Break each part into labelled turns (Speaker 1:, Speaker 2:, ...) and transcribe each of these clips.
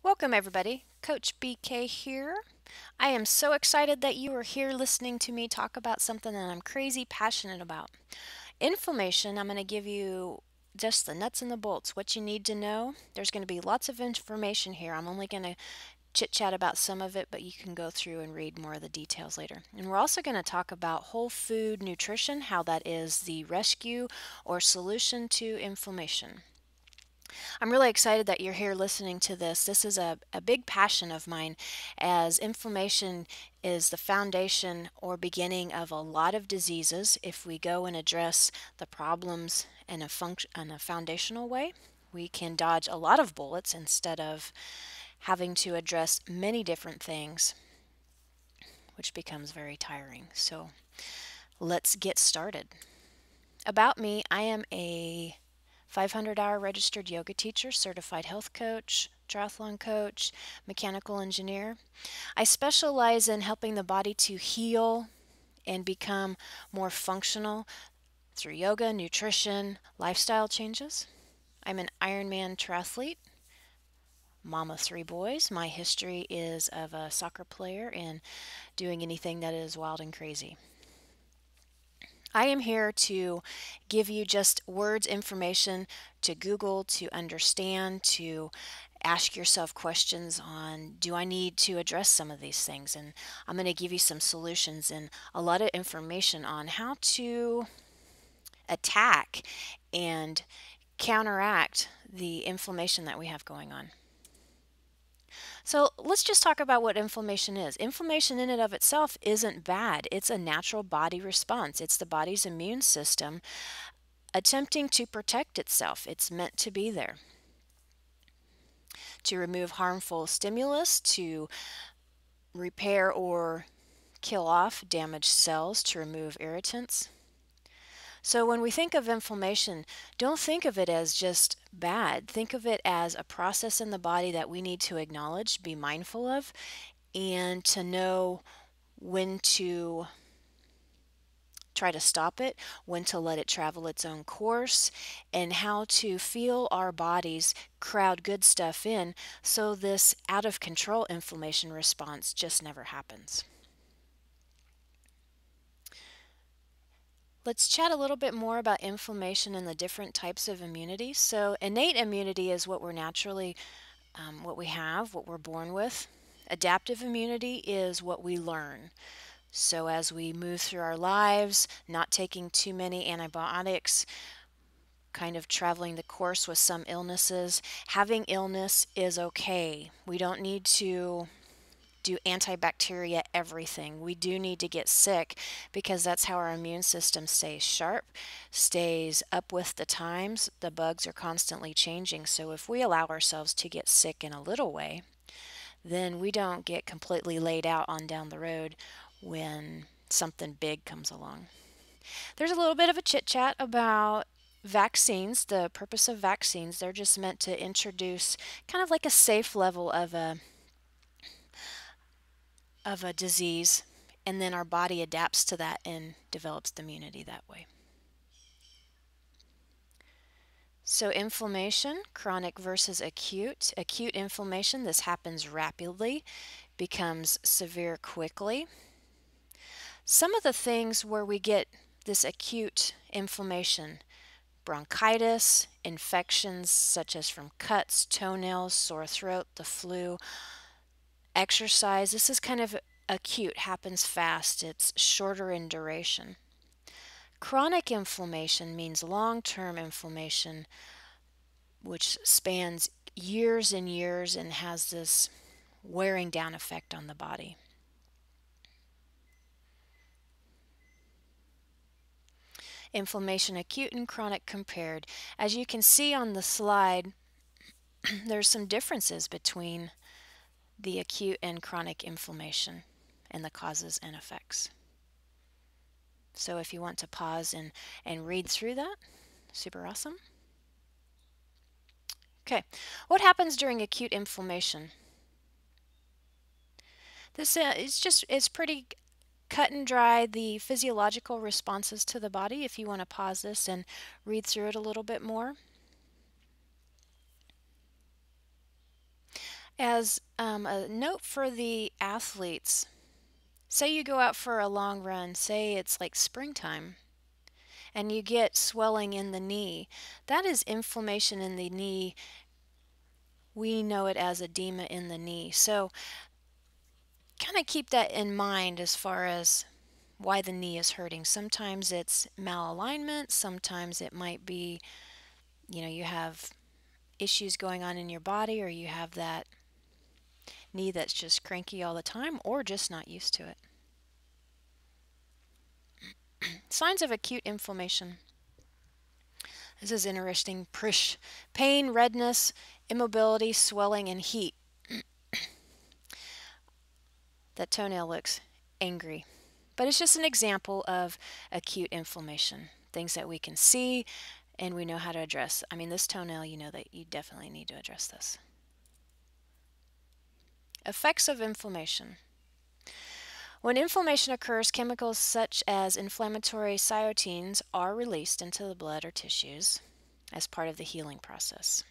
Speaker 1: Welcome, everybody. Coach BK here. I am so excited that you are here listening to me talk about something that I'm crazy passionate about. Inflammation, I'm going to give you just the nuts and the bolts, what you need to know. There's going to be lots of information here. I'm only going to chit chat about some of it, but you can go through and read more of the details later. And we're also going to talk about whole food nutrition, how that is the rescue or solution to inflammation. I'm really excited that you're here listening to this. This is a big passion of mine, as inflammation is the foundation or beginning of a lot of diseases. If we go and address the problems in a foundational way, we can dodge a lot of bullets instead of having to address many different things, which becomes very tiring. So let's get started. About me, I am a 500-hour registered yoga teacher, certified health coach, triathlon coach, mechanical engineer. I specialize in helping the body to heal and become more functional through yoga, nutrition, lifestyle changes. I'm an Ironman triathlete, mom of 3 boys. My history is of a soccer player and doing anything that is wild and crazy. I am here to give you just words, information to Google, to understand, to ask yourself questions on, do I need to address some of these things? And I'm going to give you some solutions and a lot of information on how to attack and counteract the inflammation that we have going on. So let's just talk about what inflammation is. Inflammation in and of itself isn't bad. It's a natural body response. It's the body's immune system attempting to protect itself. It's meant to be there to remove harmful stimulus, to repair or kill off damaged cells, to remove irritants. So when we think of inflammation, don't think of it as just bad. Think of it as a process in the body that we need to acknowledge, be mindful of, and to know when to try to stop it, when to let it travel its own course, and how to feel our bodies crowd good stuff in so this out of control inflammation response just never happens. Let's chat a little bit more about inflammation and the different types of immunity. So innate immunity is what we're naturally, what we have, what we're born with. Adaptive immunity is what we learn. So as we move through our lives, not taking too many antibiotics, kind of traveling the course with some illnesses, having illness is okay. We don't need to do antibacteria everything. We do need to get sick because that's how our immune system stays sharp, stays up with the times. The bugs are constantly changing. So if we allow ourselves to get sick in a little way, then we don't get completely laid out on down the road when something big comes along. There's a little bit of a chit chat about vaccines. The purpose of vaccines, they're just meant to introduce kind of like a safe level of a disease, and then our body adapts to that and develops the immunity that way. So inflammation, chronic versus acute. Acute inflammation, this happens rapidly, becomes severe quickly. Some of the things where we get this acute inflammation, bronchitis, infections such as from cuts, toenails, sore throat, the flu, exercise, this is kind of acute, happens fast, it's shorter in duration. Chronic inflammation means long-term inflammation, which spans years and years and has this wearing down effect on the body. Inflammation, acute and chronic compared. As you can see on the slide, there's some differences between the acute and chronic inflammation and the causes and effects. So if you want to pause and read through that, super awesome. Okay, what happens during acute inflammation? This it's pretty cut and dry, the physiological responses to the body, if you want to pause this and read through it a little bit more. As a note for the athletes, say you go out for a long run, say it's like springtime, and you get swelling in the knee. That is inflammation in the knee. We know it as edema in the knee. So kind of keep that in mind as far as why the knee is hurting. Sometimes it's malalignment, sometimes it might be, you have issues going on in your body, or you have that knee that's just cranky all the time, or just not used to it. Signs of acute inflammation. This is interesting. Prish, pain, redness, immobility, swelling, and heat. That toenail looks angry. But it's just an example of acute inflammation, things that we can see and we know how to address. I mean, this toenail, you know that you definitely need to address this. Effects of inflammation. When inflammation occurs, chemicals such as inflammatory cytokines are released into the blood or tissues as part of the healing process.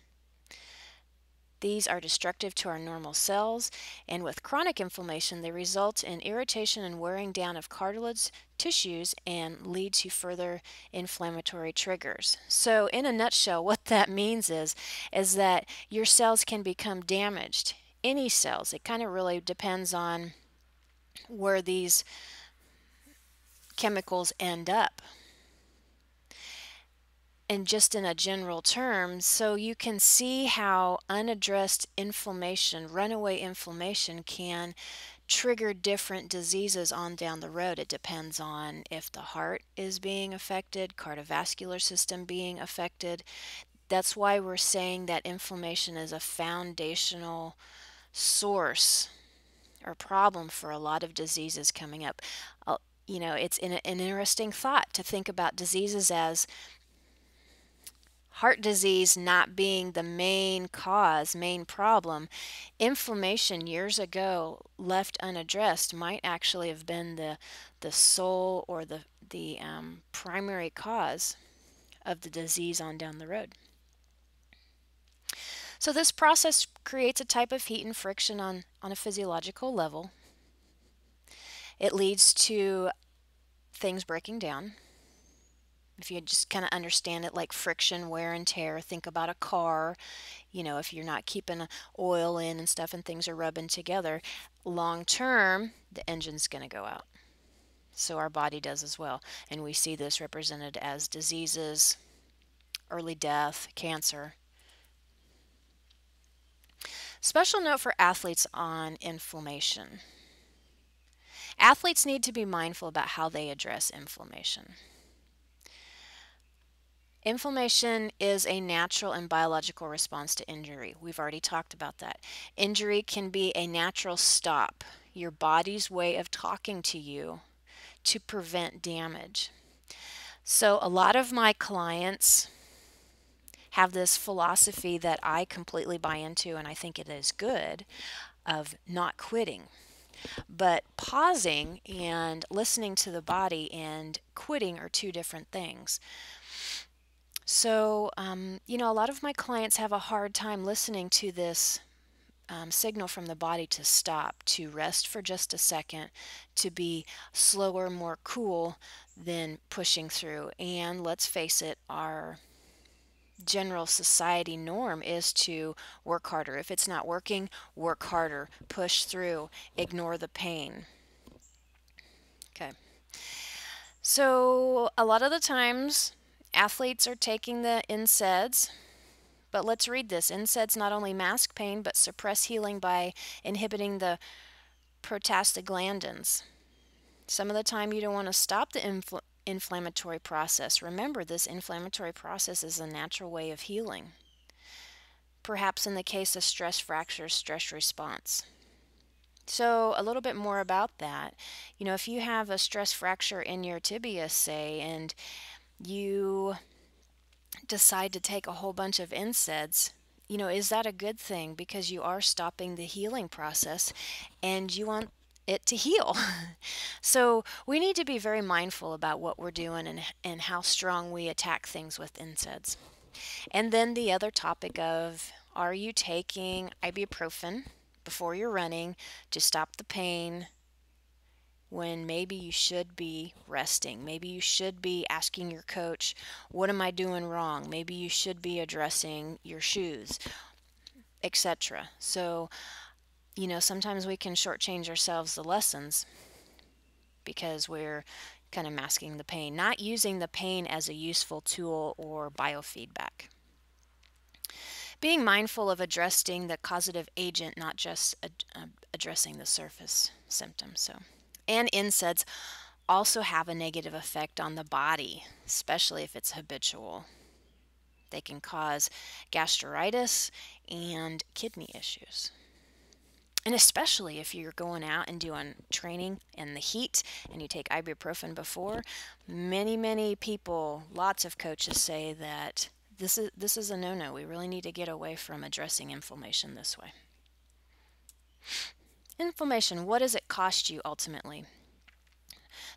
Speaker 1: These are destructive to our normal cells, and with chronic inflammation, they result in irritation and wearing down of cartilage tissues and lead to further inflammatory triggers. So, in a nutshell, what that means is that your cells can become damaged. Any cells. It kind of really depends on where these chemicals end up. And just in a general term, so you can see how unaddressed inflammation, runaway inflammation, can trigger different diseases on down the road. It depends on if the heart is being affected, cardiovascular system being affected. That's why we're saying that inflammation is a foundational source or problem for a lot of diseases coming up. It's an interesting thought to think about diseases as heart disease not being the main cause, main problem. Inflammation years ago left unaddressed might actually have been the sole or the primary cause of the disease on down the road. So this process creates a type of heat and friction on a physiological level. It leads to things breaking down. If you just kind of understand it like friction, wear and tear, think about a car. If you're not keeping oil in and stuff and things are rubbing together, long term, the engine's going to go out. So our body does as well. And we see this represented as diseases, early death, cancer. Special note for athletes on inflammation. Athletes need to be mindful about how they address inflammation. Inflammation is a natural and biological response to injury. We've already talked about that. Injury can be a natural stop, your body's way of talking to you to prevent damage. So a lot of my clients have this philosophy that I completely buy into, and I think it is good, of not quitting. But pausing and listening to the body and quitting are two different things. So, a lot of my clients have a hard time listening to this signal from the body to stop, to rest for just a second, to be slower, more cool than pushing through. And let's face it, our general society norm is to work harder. If it's not working, work harder, push through, ignore the pain. Okay. So, a lot of the times, athletes are taking the NSAIDs, but let's read this. NSAIDs not only mask pain, but suppress healing by inhibiting the prostaglandins. Some of the time you don't want to stop the inflammatory process. Remember, this inflammatory process is a natural way of healing. Perhaps in the case of stress fractures, stress response. So a little bit more about that. If you have a stress fracture in your tibia, say, and you decide to take a whole bunch of NSAIDs, is that a good thing? Because you are stopping the healing process and you want it to heal. So we need to be very mindful about what we're doing and how strong we attack things with NSAIDs. And then the other topic of Are you taking ibuprofen before you're running to stop the pain when maybe you should be resting? Maybe you should be asking your coach, what am I doing wrong? Maybe you should be addressing your shoes, etc. So, sometimes we can shortchange ourselves the lessons because we're kind of masking the pain, not using the pain as a useful tool or biofeedback. Being mindful of addressing the causative agent, not just addressing the surface symptoms. And NSAIDs also have a negative effect on the body, especially if it's habitual. They can cause gastritis and kidney issues. And especially if you're going out and doing training in the heat and you take ibuprofen before, many people, lots of coaches say that this is a no-no. We really need to get away from addressing inflammation this way. Inflammation, what does it cost you ultimately?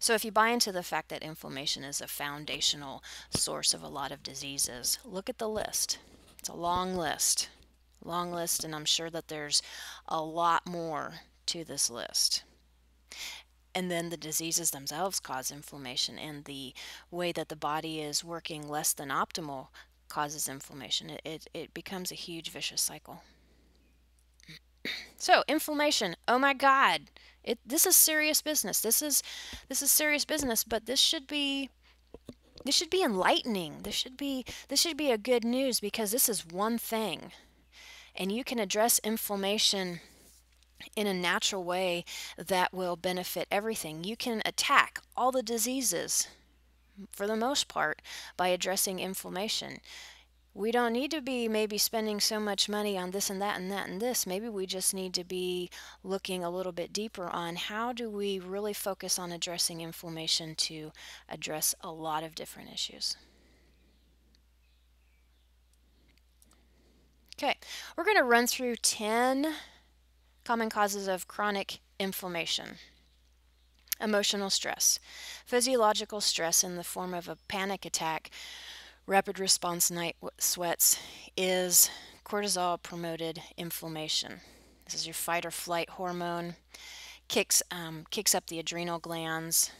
Speaker 1: So if you buy into the fact that inflammation is a foundational source of a lot of diseases, look at the list. It's a long list, and I'm sure that there's a lot more to this list. And then the diseases themselves cause inflammation, and the way that the body is working less than optimal causes inflammation. It becomes a huge vicious cycle. So inflammation, oh my God, this is serious business. This is serious business, but this should be enlightening. This should be a good news, because this is one thing, and you can address inflammation in a natural way that will benefit everything. You can attack all the diseases for the most part by addressing inflammation. We don't need to be maybe spending so much money on this and that and that and this. Maybe we just need to be looking a little bit deeper on how do we really focus on addressing inflammation to address a lot of different issues. Okay, we're going to run through 10 common causes of chronic inflammation. Emotional stress. Physiological stress in the form of a panic attack, rapid response night sweats, is cortisol promoted inflammation. This is your fight or flight hormone. Kicks up the adrenal glands.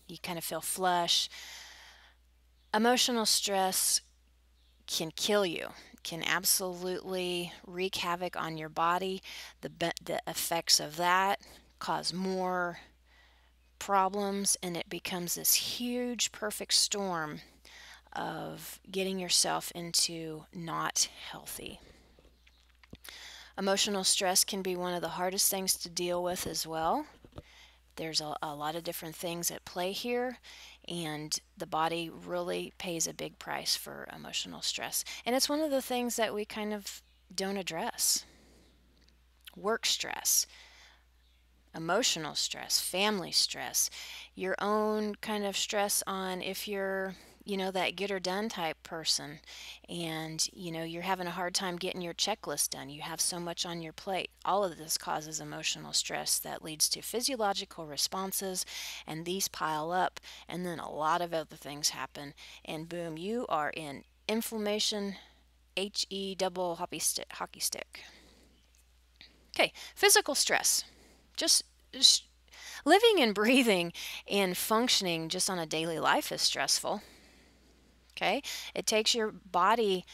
Speaker 1: You kind of feel flush. Emotional stress can kill you, can absolutely wreak havoc on your body. The effects of that cause more problems, and it becomes this huge perfect storm of getting yourself into not healthy. Emotional stress can be one of the hardest things to deal with as well. There's a lot of different things at play here, and the body really pays a big price for emotional stress. And it's one of the things that we kind of don't address. Work stress, emotional stress, family stress, your own kind of stress on if you're that get or done type person, and you're having a hard time getting your checklist done. You have so much on your plate. All of this causes emotional stress that leads to physiological responses, and these pile up, and then a lot of other things happen, and boom, you are in inflammation, HE double hockey stick. Okay, physical stress. Just living and breathing and functioning just on a daily life is stressful. Okay, it takes your body,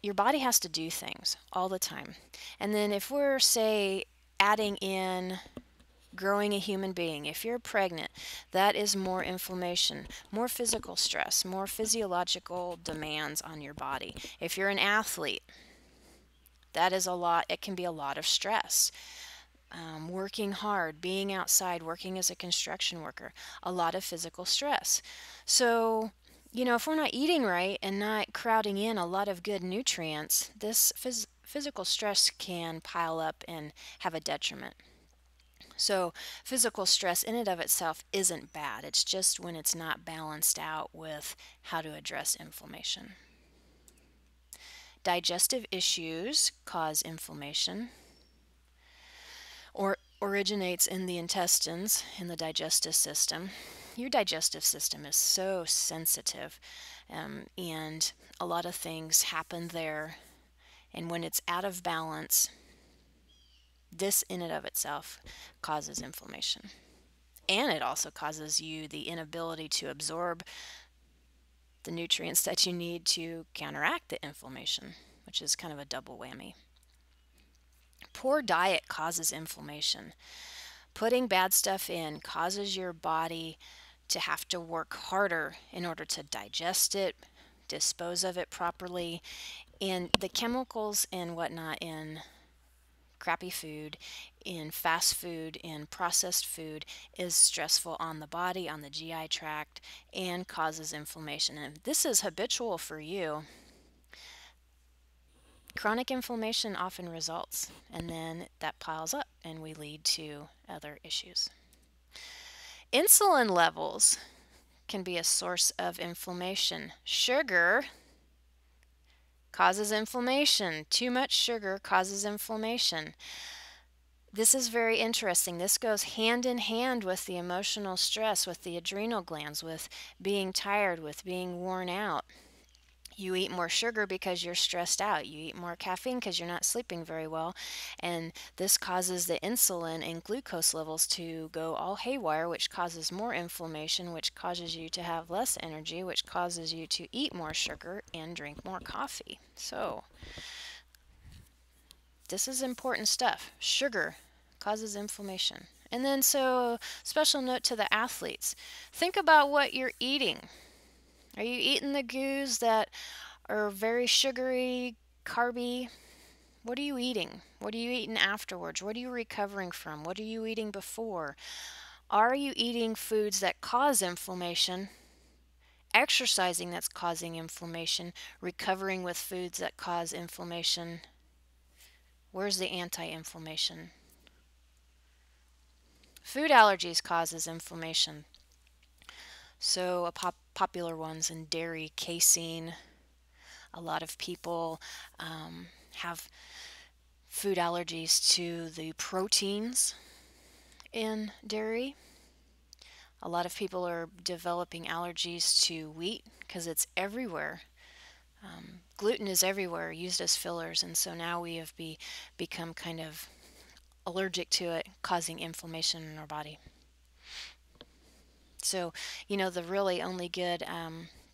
Speaker 1: your body has to do things all the time. And then if we're, say, adding in growing a human being, if you're pregnant, that is more inflammation, more physical stress, more physiological demands on your body. If you're an athlete, that is a lot, it can be a lot of stress. Working hard, being outside, working as a construction worker, a lot of physical stress. So if we're not eating right and not crowding in a lot of good nutrients, this physical stress can pile up and have a detriment. So physical stress in and of itself isn't bad. It's just when it's not balanced out with how to address inflammation. Digestive issues cause inflammation, or originates in the intestines, in the digestive system. Your digestive system is so sensitive, and a lot of things happen there, And when it's out of balance, this in and of itself causes inflammation. And it also causes you the inability to absorb the nutrients that you need to counteract the inflammation, which is kind of a double whammy. Poor diet causes inflammation. Putting bad stuff in causes your body to have to work harder in order to digest it, dispose of it properly, and the chemicals and whatnot in crappy food, in fast food, in processed food is stressful on the body, on the GI tract, and causes inflammation. And if this is habitual for you, chronic inflammation often results, and then that piles up and we lead to other issues. Insulin levels can be a source of inflammation. Sugar causes inflammation. Too much sugar causes inflammation. This is very interesting. This goes hand in hand with the emotional stress, with the adrenal glands, with being tired, with being worn out. You eat more sugar because you're stressed out. You eat more caffeine because you're not sleeping very well. And this causes the insulin and glucose levels to go all haywire, which causes more inflammation, which causes you to have less energy, which causes you to eat more sugar and drink more coffee. So, this is important stuff. Sugar causes inflammation. And then, so, special note to the athletes. Think about what you're eating. Are you eating the goos that are very sugary, carby? What are you eating? What are you eating afterwards? What are you recovering from? What are you eating before? Are you eating foods that cause inflammation? Exercising that's causing inflammation? Recovering with foods that cause inflammation? Where's the anti-inflammation? Food allergies causes inflammation. So popular ones in dairy, casein. A lot of people have food allergies to the proteins in dairy. A lot of people are developing allergies to wheat because it's everywhere. Gluten is everywhere, used as fillers, and so now we have become kind of allergic to it, causing inflammation in our body. So, the really only good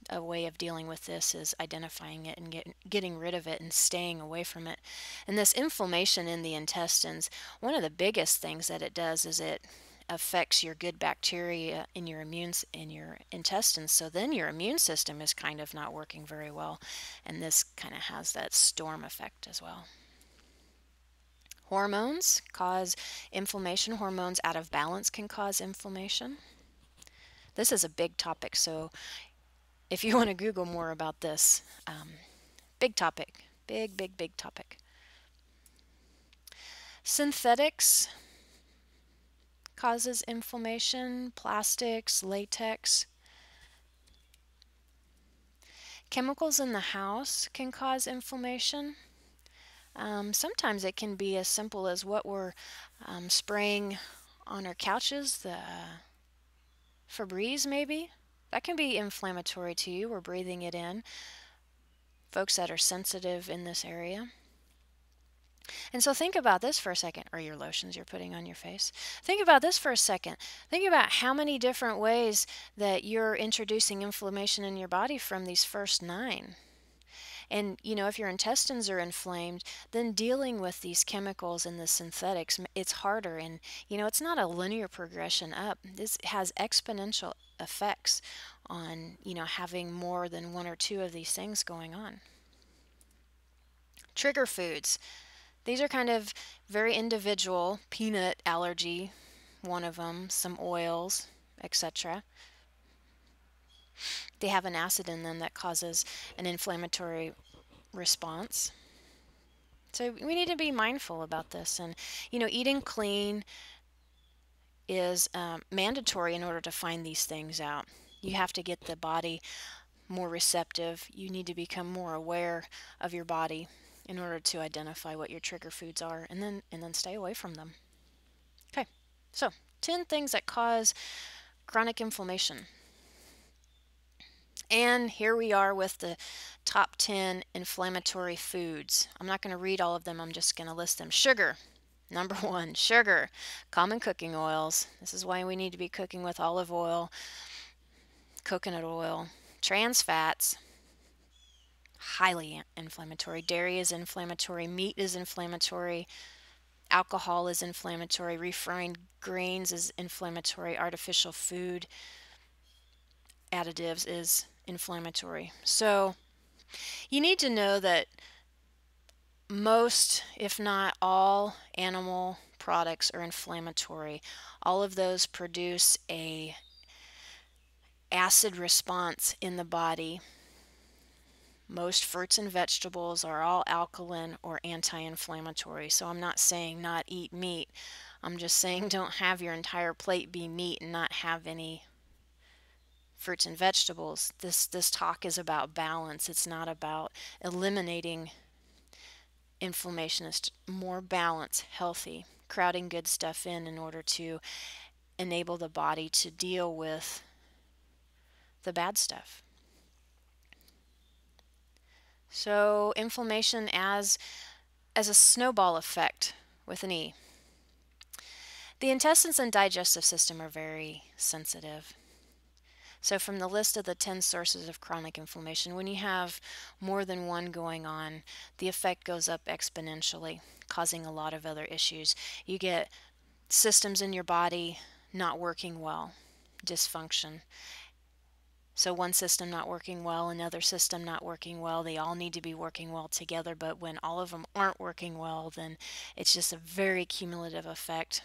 Speaker 1: a way of dealing with this is identifying it and getting rid of it and staying away from it. And this inflammation in the intestines, one of the biggest things that it does is it affects your good bacteria in your intestines. So then your immune system is kind of not working very well, and this kind of has that storm effect as well. Hormones cause inflammation. Hormones out of balance can cause inflammation. This is a big topic, so if you want to Google more about this, big topic, big topic. Synthetics causes inflammation, plastics, latex. Chemicals in the house can cause inflammation. Sometimes it can be as simple as what we're spraying on our couches, the Febreze maybe. That can be inflammatory to you. We're breathing it in. Folks that are sensitive in this area. And so think about this for a second, or your lotions you're putting on your face. Think about this for a second. Think about how many different ways that you're introducing inflammation in your body from these first 9. And, if your intestines are inflamed, then dealing with these chemicals and the synthetics, it's harder. And, it's not a linear progression up. This has exponential effects on, having more than 1 or 2 of these things going on. Trigger foods. These are kind of very individual. Peanut allergy, one of them, some oils, etc. They have an acid in them that causes an inflammatory response. So we need to be mindful about this. And, eating clean is mandatory in order to find these things out. You have to get the body more receptive. You need to become more aware of your body in order to identify what your trigger foods are, and then stay away from them. Okay, so 10 things that cause chronic inflammation. And here we are with the top 10 inflammatory foods. I'm not going to read all of them, I'm just going to list them. Sugar. Number one, sugar. Common cooking oils. This is why we need to be cooking with olive oil, coconut oil. Trans fats, highly inflammatory. Dairy is inflammatory. Meat is inflammatory. Alcohol is inflammatory. Refined grains is inflammatory. Artificial food additives is inflammatory. So you need to know that most, if not all, animal products are inflammatory. All of those produce a acid response in the body. Most fruits and vegetables are all alkaline or anti-inflammatory. So I'm not saying not eat meat. I'm just saying don't have your entire plate be meat and not have any fruits and vegetables. This talk is about balance. It's not about eliminating inflammation. It's more balance, healthy, crowding good stuff in order to enable the body to deal with the bad stuff. So inflammation as a snowball effect with an E. The intestines and digestive system are very sensitive. So from the list of the 10 sources of chronic inflammation, when you have more than one going on, the effect goes up exponentially, causing a lot of other issues. You get systems in your body not working well, dysfunction. So one system not working well, another system not working well, they all need to be working well together, but when all of them aren't working well, then it's just a very cumulative effect.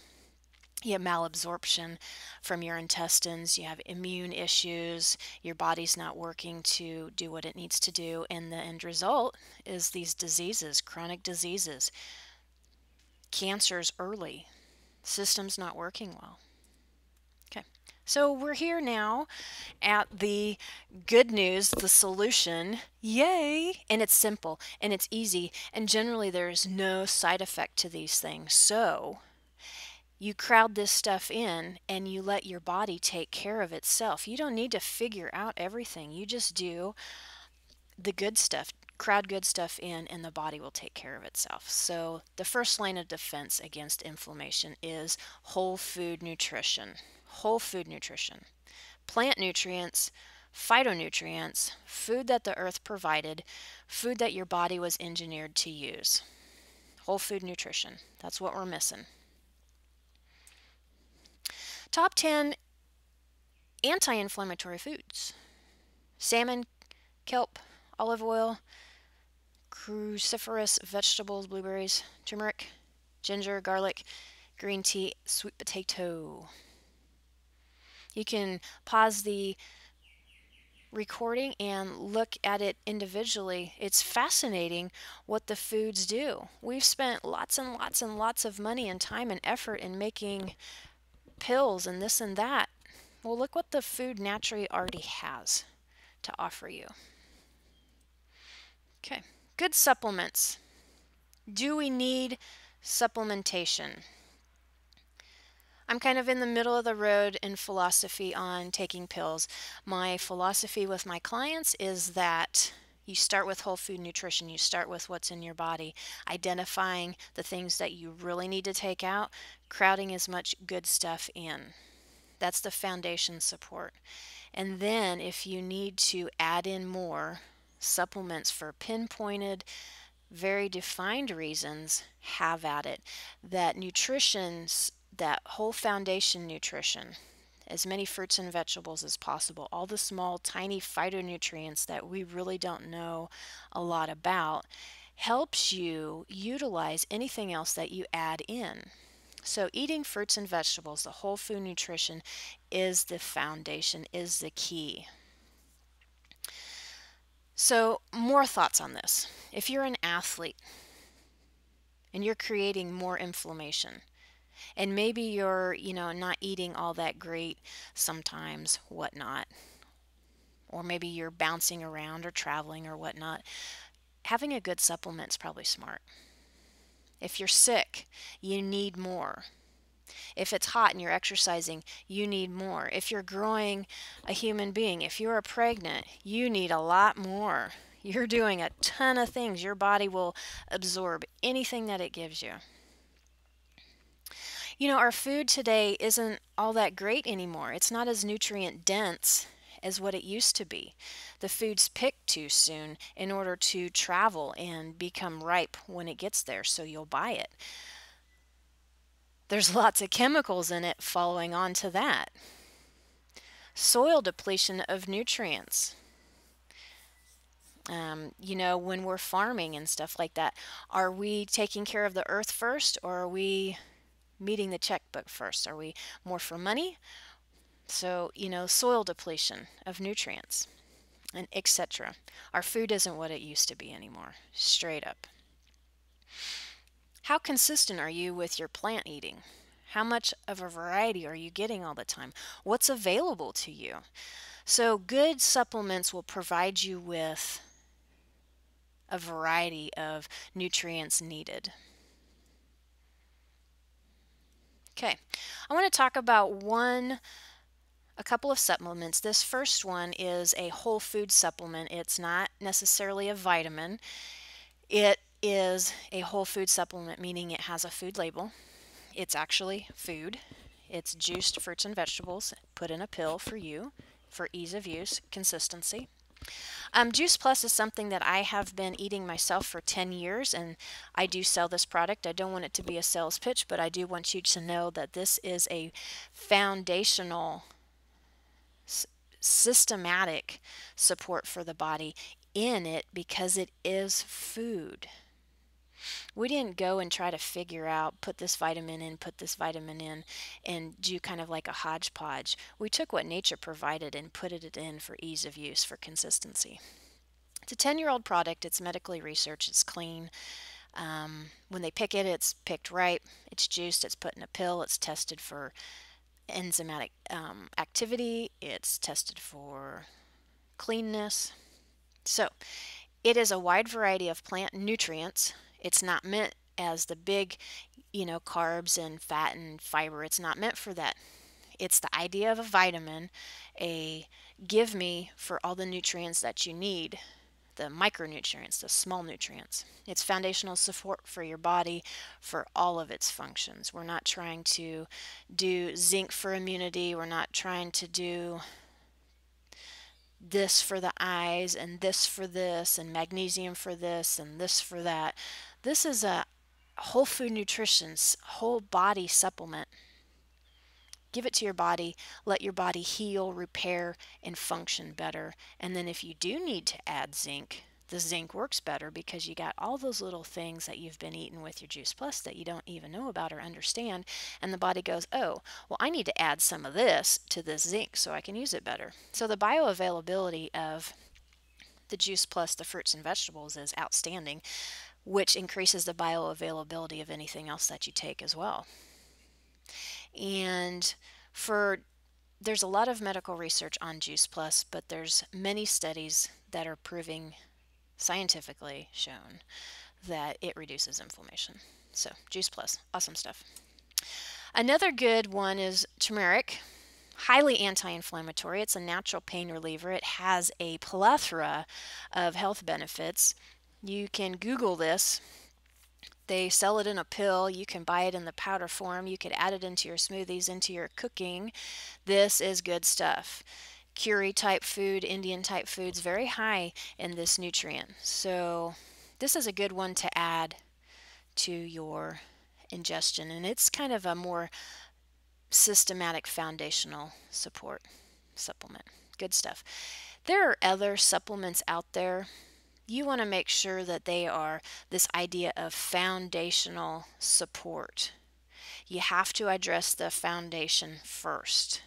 Speaker 1: You have malabsorption from your intestines, you have immune issues, your body's not working to do what it needs to do, and the end result is these diseases, chronic diseases, cancers early, systems not working well. Okay, so we're here now at the good news, the solution. Yay! And it's simple and it's easy, and generally there's no side effect to these things. So you crowd this stuff in and you let your body take care of itself. You don't need to figure out everything. You just do the good stuff, crowd good stuff in, and the body will take care of itself. So the first line of defense against inflammation is whole food nutrition. Whole food nutrition. Plant nutrients, phytonutrients, food that the earth provided, food that your body was engineered to use. Whole food nutrition. That's what we're missing. Top 10 anti-inflammatory foods. Salmon, kelp, olive oil, cruciferous vegetables, blueberries, turmeric, ginger, garlic, green tea, sweet potato. You can pause the recording and look at it individually. It's fascinating what the foods do. We've spent lots and lots and lots of money and time and effort in making pills and this and that. Well, look what the food naturally already has to offer you. Okay, good supplements. Do we need supplementation? I'm kind of in the middle of the road in philosophy on taking pills. My philosophy with my clients is that you start with whole food nutrition. You start with what's in your body, identifying the things that you really need to take out, crowding as much good stuff in. That's the foundation support. And then if you need to add in more supplements for pinpointed, very defined reasons, have at it. That nutrition's, that whole foundation nutrition, as many fruits and vegetables as possible, all the small tiny phytonutrients that we really don't know a lot about, helps you utilize anything else that you add in. So eating fruits and vegetables, the whole food nutrition, is the foundation, is the key. So more thoughts on this. If you're an athlete and you're creating more inflammation, and maybe you're, not eating all that great sometimes, whatnot, or maybe you're bouncing around or traveling or whatnot, having a good supplement is probably smart. If you're sick, you need more. If it's hot and you're exercising, you need more. If you're growing a human being, if you're pregnant, you need a lot more. You're doing a ton of things. Your body will absorb anything that it gives you. You know, our food today isn't all that great anymore. It's not as nutrient dense as what it used to be. The food's picked too soon in order to travel and become ripe when it gets there, so you'll buy it. There's lots of chemicals in it following on to that. Soil depletion of nutrients. When we're farming and stuff like that, are we taking care of the earth first, or are we meeting the checkbook first? Are we more for money? So, soil depletion of nutrients and etc. Our food isn't what it used to be anymore, straight up. How consistent are you with your plant eating? How much of a variety are you getting all the time? What's available to you? So, good supplements will provide you with a variety of nutrients needed. Okay, I want to talk about a couple of supplements. This first one is a whole food supplement. It's not necessarily a vitamin. It is a whole food supplement, meaning it has a food label. It's actually food. It's juiced fruits and vegetables put in a pill for you for ease of use, consistency. Juice Plus is something that I have been eating myself for 10 years, and I do sell this product. I don't want it to be a sales pitch, but I do want you to know that this is a foundational, systematic support for the body in it because it is food. We didn't go and try to figure out, put this vitamin in, put this vitamin in, and do kind of like a hodgepodge. We took what nature provided and put it in for ease of use, for consistency. It's a 10-year-old product. It's medically researched. It's clean. When they pick it, it's picked ripe. It's juiced. It's put in a pill. It's tested for enzymatic activity. It's tested for cleanness. So it is a wide variety of plant nutrients. It's not meant as the big, carbs and fat and fiber. It's not meant for that. It's the idea of a vitamin, a give me for all the nutrients that you need, the micronutrients, the small nutrients. It's foundational support for your body for all of its functions. We're not trying to do zinc for immunity. We're not trying to do this for the eyes and this for this and magnesium for this and this for that. This is a whole food nutrition, whole body supplement. Give it to your body, let your body heal, repair, and function better. And then if you do need to add zinc, the zinc works better because you got all those little things that you've been eating with your Juice Plus that you don't even know about or understand. And the body goes, oh, well, I need to add some of this to this zinc so I can use it better. So the bioavailability of the Juice Plus, the fruits and vegetables, is outstanding, which increases the bioavailability of anything else that you take as well. And there's a lot of medical research on Juice Plus, but there's many studies that are proving, scientifically shown, that it reduces inflammation. So Juice Plus, awesome stuff. Another good one is turmeric, highly anti-inflammatory. It's a natural pain reliever. It has a plethora of health benefits. You can Google this. They sell it in a pill. You can buy it in the powder form. You could add it into your smoothies, into your cooking. This is good stuff. Curry type food, Indian type foods, very high in this nutrient. So this is a good one to add to your ingestion, and it's kind of a more systematic foundational support supplement. Good stuff. There are other supplements out there. You want to make sure that they are this idea of foundational support. You have to address the foundation first.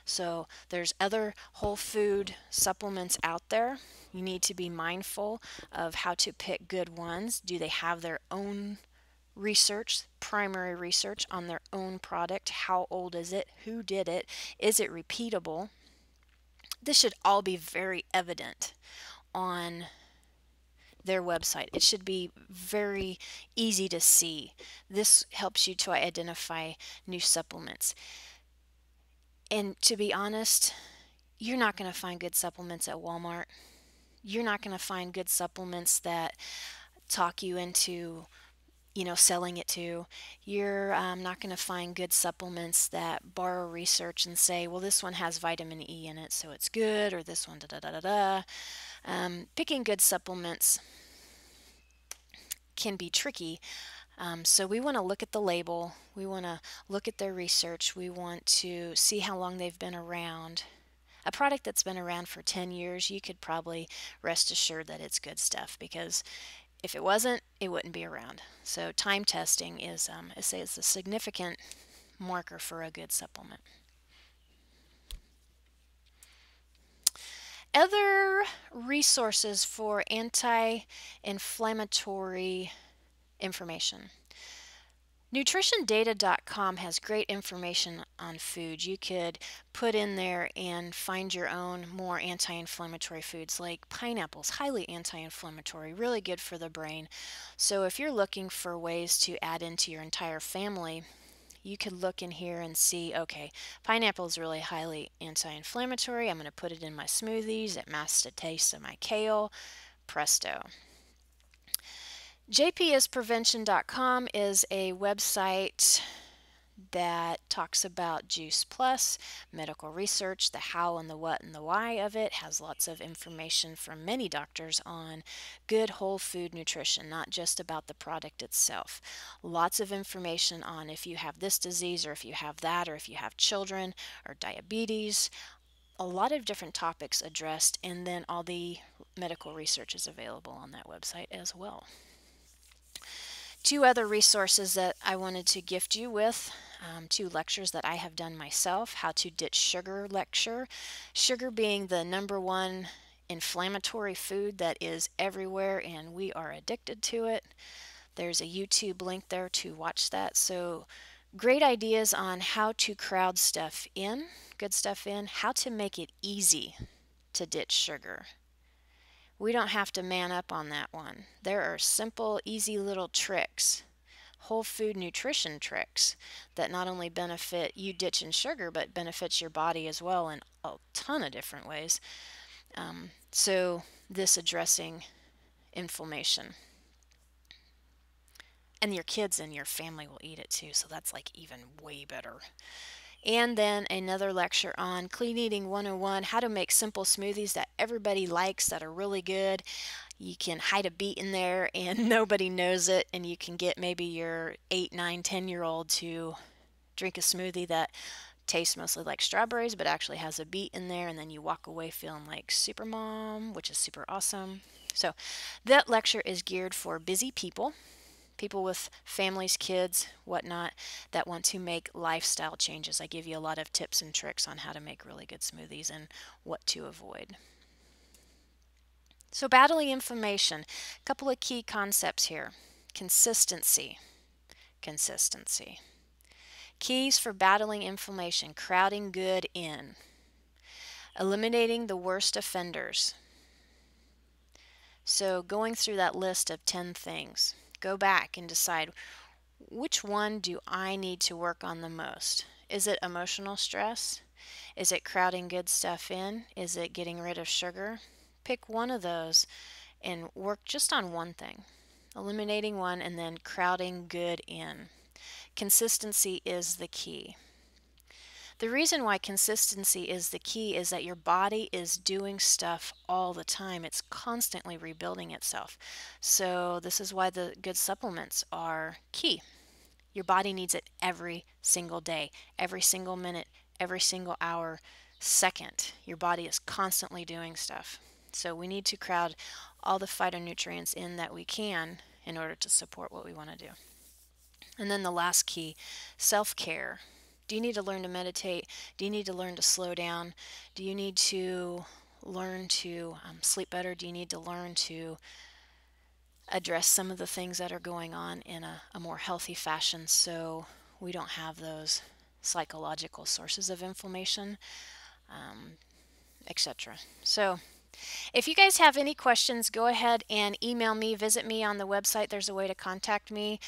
Speaker 1: So there's other whole food supplements out there. You need to be mindful of how to pick good ones. Do they have their own research, primary research on their own product? How old is it? Who did it? Is it repeatable? This should all be very evident on their website. It should be very easy to see. This helps you to identify new supplements. And to be honest, you're not going to find good supplements at Walmart. You're not going to find good supplements that talk you into, selling it to. You're not going to find good supplements that borrow research and say, well, this one has vitamin E in it, so it's good, or this one, da da da da da. Picking good supplements can be tricky. So we want to look at the label. We want to look at their research. We want to see how long they've been around. A product that's been around for 10 years, you could probably rest assured that it's good stuff, because if it wasn't, it wouldn't be around. So time testing is a significant marker for a good supplement. Other resources for anti-inflammatory information. NutritionData.com has great information on food. You could put in there and find your own more anti-inflammatory foods, like pineapples, highly anti-inflammatory, really good for the brain. So if you're looking for ways to add into your entire family, you could look in here and see, okay, pineapple is really highly anti-inflammatory. I'm going to put it in my smoothies. It masks the taste of my kale. Presto. JPSprevention.com is a website that talks about Juice Plus, medical research, the how and the what and the why of it. Has lots of information from many doctors on good whole food nutrition, not just about the product itself. Lots of information on if you have this disease, or if you have that, or if you have children or diabetes. A lot of different topics addressed, and then all the medical research is available on that website as well. Two other resources that I wanted to gift you with, two lectures that I have done myself. How to Ditch Sugar lecture. Sugar being the number one inflammatory food that is everywhere, and we are addicted to it. There's a YouTube link there to watch that. So great ideas on how to crowd stuff in, good stuff in, how to make it easy to ditch sugar. We don't have to man up on that one. There are simple, easy little tricks, whole food nutrition tricks, that not only benefit you ditching sugar, but benefits your body as well in a ton of different ways. So this addressing inflammation. And your kids and your family will eat it too, so that's like even way better. And then another lecture on Clean Eating 101, how to make simple smoothies that everybody likes, that are really good. You can hide a beet in there and nobody knows it, and you can get maybe your 8, 9, 10-year-old to drink a smoothie that tastes mostly like strawberries but actually has a beet in there, and then you walk away feeling like super mom, which is super awesome. So that lecture is geared for busy people with families, kids, whatnot, that want to make lifestyle changes. I give you a lot of tips and tricks on how to make really good smoothies and what to avoid. So battling inflammation, a couple of key concepts here. Consistency. Keys for battling inflammation: crowding good in, eliminating the worst offenders. So going through that list of 10 things, go back and decide, which one do I need to work on the most? Is it emotional stress? Is it crowding good stuff in? Is it getting rid of sugar? Pick one of those and work just on one thing. Eliminating one and then crowding good in. Consistency is the key. The reason why consistency is the key is that your body is doing stuff all the time. It's constantly rebuilding itself. So this is why the good supplements are key. Your body needs it every single day, every single minute, every single hour, second. Your body is constantly doing stuff. So we need to crowd all the phytonutrients in that we can in order to support what we want to do. And then the last key, self-care. Do you need to learn to meditate? Do you need to learn to slow down? Do you need to learn to sleep better? Do you need to learn to address some of the things that are going on in a more healthy fashion, so we don't have those psychological sources of inflammation, etc. So If you guys have any questions, go ahead and email me, visit me on the website. There's a way to contact me.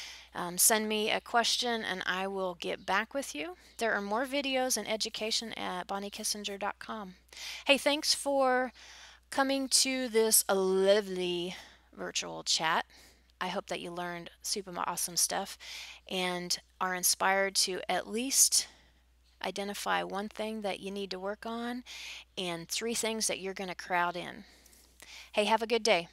Speaker 1: Send me a question and I will get back with you. There are more videos and education at bonniekissinger.com. Hey, thanks for coming to this lovely virtual chat. I hope that you learned super awesome stuff and are inspired to at least identify one thing that you need to work on and 3 things that you're going to crowd in. Hey, have a good day.